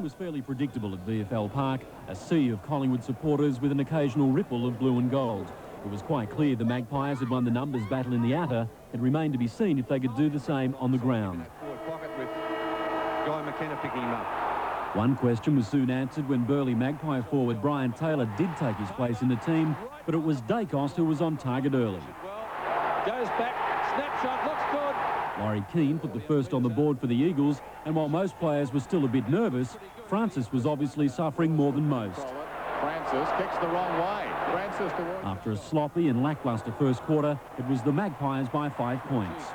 scene was fairly predictable at VFL Park, a sea of Collingwood supporters with an occasional ripple of blue and gold. It was quite clear the Magpies had won the numbers battle in the outer. It remained to be seen if they could do the same on the ground. One question was soon answered when burly Magpie forward Brian Taylor did take his place in the team, but it was Dacos who was on target early. Goes back, snapshot, looks good. Laurie Keane put the first on the board for the Eagles, and while most players were still a bit nervous, Francis was obviously suffering more than most. Francis kicks the wrong way. Francis towards... After a sloppy and lacklustre first quarter, it was the Magpies by 5 points.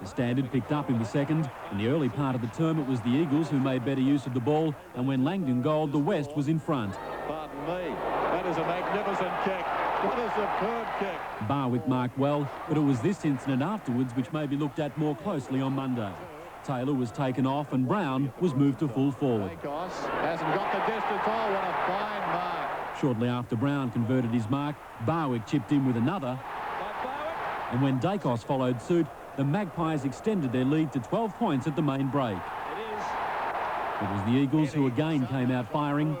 The standard picked up in the second. In the early part of the term, it was the Eagles who made better use of the ball, and when Langdon goaled, the West was in front. Pardon me, that is a magnificent kick. What a superb kick. Barwick marked well, but it was this incident afterwards which may be looked at more closely on Monday. Taylor was taken off and Brown was moved to full forward. Dacos hasn't got the distance. Oh, what a fine mark. Shortly after Brown converted his mark, Barwick chipped in with another. And when Dacos followed suit, the Magpies extended their lead to 12 points at the main break. It was the Eagles who again came out firing.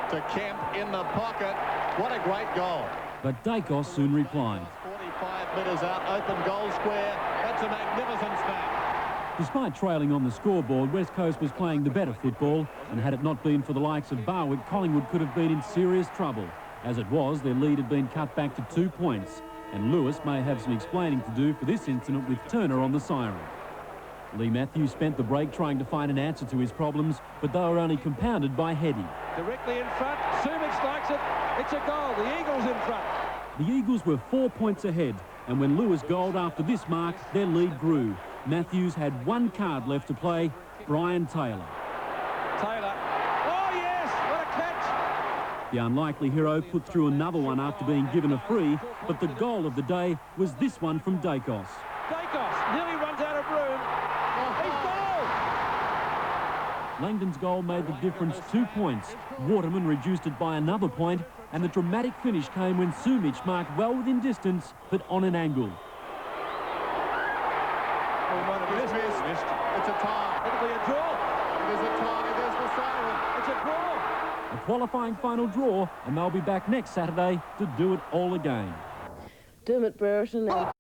To Kemp in the pocket. What a great goal. But Dacos soon replied. 45 metres out, open goal square. That's a magnificent snap. Despite trailing on the scoreboard, West Coast was playing the better football, and had it not been for the likes of Barwick, Collingwood could have been in serious trouble. As it was, their lead had been cut back to 2 points, and Lewis may have some explaining to do for this incident with Turner on the siren. Lee Matthews spent the break trying to find an answer to his problems, but they were only compounded by Heady. Directly in front, Sumich strikes it, it's a goal, the Eagles in front. The Eagles were 4 points ahead, and when Lewis goaled after this mark, their lead grew. Matthews had one card left to play, Brian Taylor. Taylor, oh yes, what a catch! The unlikely hero put through another one after being given a free, but the goal of the day was this one from Dacos. Dacos nearly runs out of room. He's goal! Langdon's goal made the difference 2 points. Waterman reduced it by another point, and the dramatic finish came when Sumich marked well within distance, but on an angle. Missed. It's a tie. It'll be a draw. It is a tie. There's the siren. It's a draw. A qualifying final draw, and they'll be back next Saturday to do it all again. Dermot Brereton.